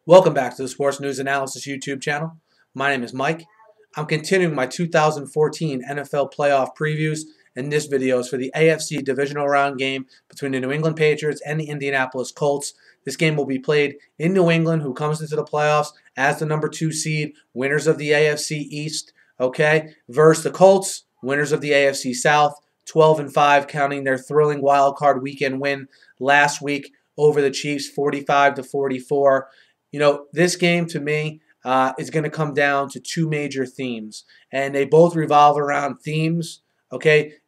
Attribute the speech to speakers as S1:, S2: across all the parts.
S1: Welcome back to the Sports News Analysis YouTube channel. My name is Mike. I'm continuing my 2014 NFL Playoff previews, and this video is for the AFC Divisional Round game between the New England Patriots and the Indianapolis Colts. This game will be played in New England, who comes into the playoffs as the number 2 seed, winners of the AFC East, versus the Colts, winners of the AFC South, 12-5, counting their thrilling wild card weekend win last week over the Chiefs, 45-44. This game to me is going to come down to two major themes, and they both revolve around themes,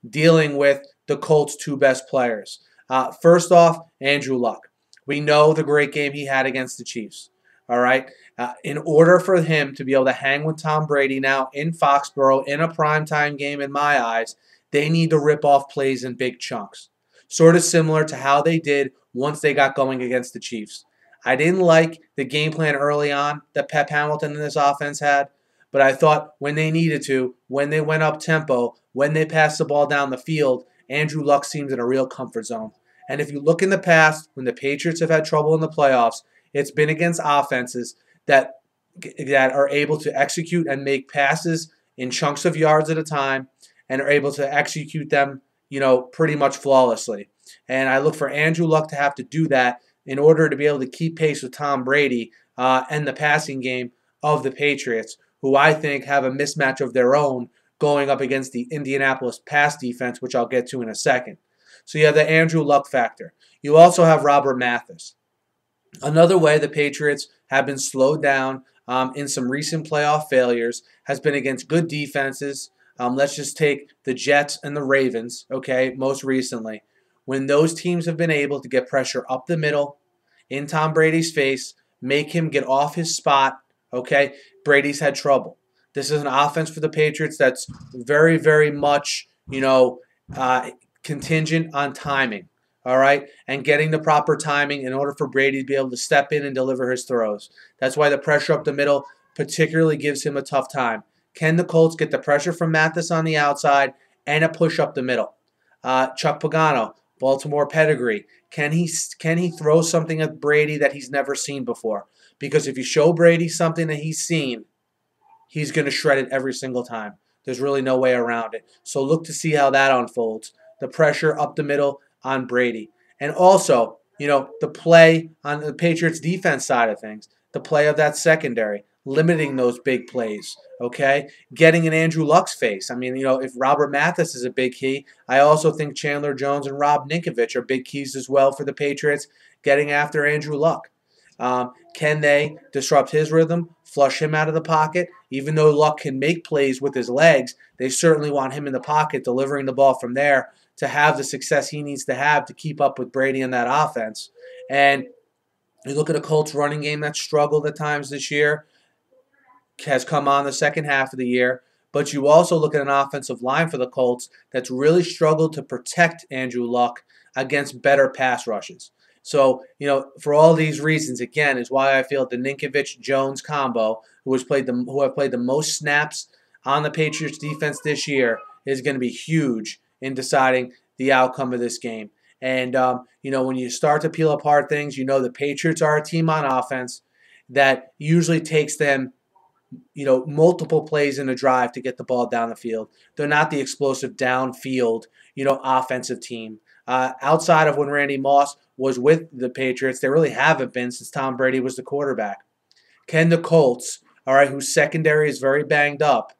S1: dealing with the Colts' two best players. First off, Andrew Luck. We know the great game he had against the Chiefs, all right? In order for him to be able to hang with Tom Brady now in Foxborough in a primetime game, in my eyes, they need to rip off plays in big chunks, sort of similar to how they did once they got going against the Chiefs. I didn't like the game plan early on that Pep Hamilton and this offense had, but I thought when they needed to, when they went up tempo, when they passed the ball down the field, Andrew Luck seems in a real comfort zone. And if you look in the past, when the Patriots have had trouble in the playoffs, it's been against offenses that are able to execute and make passes in chunks of yards at a time and are able to execute them, pretty much flawlessly. And I look for Andrew Luck to have to do that in order to be able to keep pace with Tom Brady and the passing game of the Patriots, who I think have a mismatch of their own going up against the Indianapolis pass defense, which I'll get to in a second. So you have the Andrew Luck factor. You also have Robert Mathis. Another way the Patriots have been slowed down in some recent playoff failures has been against good defenses. Let's just take the Jets and the Ravens, most recently. When those teams have been able to get pressure up the middle in Tom Brady's face, make him get off his spot, Brady's had trouble. This is an offense for the Patriots that's very, very much, contingent on timing, and getting the proper timing in order for Brady to be able to step in and deliver his throws. That's why the pressure up the middle particularly gives him a tough time. Can the Colts get the pressure from Mathis on the outside and a push up the middle? Chuck Pagano, Baltimore pedigree. Can he throw something at Brady that he's never seen before? Because if you show Brady something that he's seen, he's going to shred it every single time. There's really no way around it. So look to see how that unfolds. The pressure up the middle on Brady. And also, the play on the Patriots defense side of things, the play of that secondary, limiting those big plays, getting in Andrew Luck's face. If Robert Mathis is a big key, I also think Chandler Jones and Rob Ninkovich are big keys as well for the Patriots getting after Andrew Luck. Can they disrupt his rhythm, flush him out of the pocket? Even though Luck can make plays with his legs, they certainly want him in the pocket, delivering the ball from there to have the success he needs to have to keep up with Brady in that offense. And you look at a Colts running game that struggled at times this year, has come on the second half of the year, but you also look at an offensive line for the Colts that's really struggled to protect Andrew Luck against better pass rushes. So, for all these reasons, again, is why I feel the Ninkovich-Jones combo, who have played the most snaps on the Patriots defense this year, is going to be huge in deciding the outcome of this game. And, when you start to peel apart things, the Patriots are a team on offense that usually takes them multiple plays in a drive to get the ball down the field. They're not the explosive downfield, offensive team. Outside of when Randy Moss was with the Patriots, they really haven't been since Tom Brady was the quarterback. Can the Colts, whose secondary is very banged up,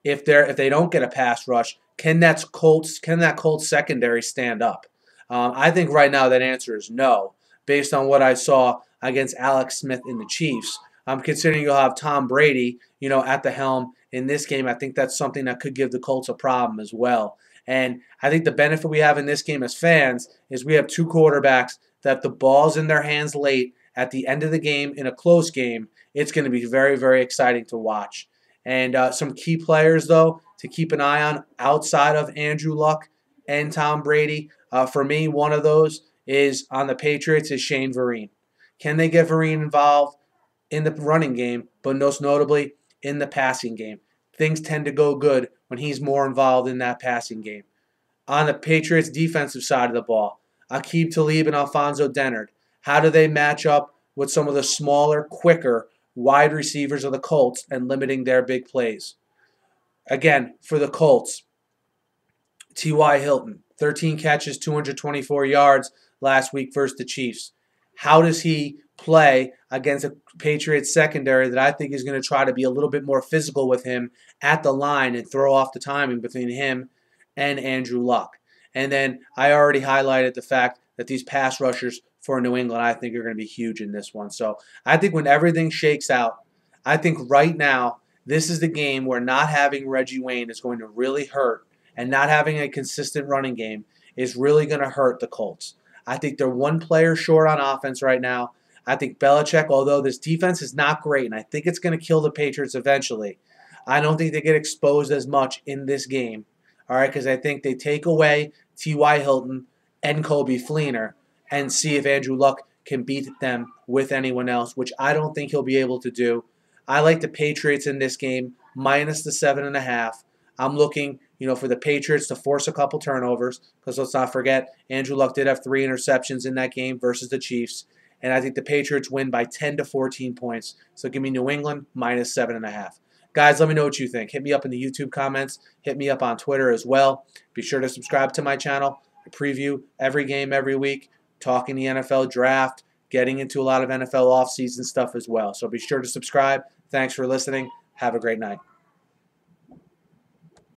S1: if they don't get a pass rush, can that Colts secondary stand up? I think right now that answer is no, based on what I saw against Alex Smith in the Chiefs. Considering you'll have Tom Brady, at the helm in this game, I think that's something that could give the Colts a problem as well. And I think the benefit we have in this game as fans is we have two quarterbacks that if the ball's in their hands late at the end of the game in a close game, it's going to be very, very exciting to watch. And some key players, though, to keep an eye on outside of Andrew Luck and Tom Brady. For me, one of those is on the Patriots is Shane Vereen. Can they get Vereen involved in the running game, but most notably in the passing game? Things tend to go good when he's more involved in that passing game. On the Patriots defensive side of the ball, Aqib Talib and Alfonso Dennard, how do they match up with some of the smaller, quicker wide receivers of the Colts and limiting their big plays. Again, for the Colts, T.Y. Hilton, 13 catches, 224 yards last week versus the Chiefs. How does he play against a Patriots secondary that I think is going to try to be a little bit more physical with him at the line and throw off the timing between him and Andrew Luck? And then I already highlighted the fact that these pass rushers for New England, I think, are going to be huge in this one. So I think when everything shakes out, I think right now this is the game where not having Reggie Wayne is going to really hurt, and not having a consistent running game is really going to hurt the Colts. I think they're one player short on offense right now. I think Belichick, although this defense is not great, and I think it's going to kill the Patriots eventually, I don't think they get exposed as much in this game, all right, because I think they take away T.Y. Hilton and Coby Fleener and see if Andrew Luck can beat them with anyone else, which I don't think he'll be able to do. I like the Patriots in this game, minus the 7.5. I'm looking, for the Patriots to force a couple turnovers, because let's not forget, Andrew Luck did have 3 interceptions in that game versus the Chiefs, and I think the Patriots win by 10 to 14 points. So give me New England minus 7.5. Guys, let me know what you think. Hit me up in the YouTube comments. Hit me up on Twitter as well. Be sure to subscribe to my channel. I preview every game every week, talking the NFL draft, getting into a lot of NFL offseason stuff as well. So be sure to subscribe. Thanks for listening. Have a great night.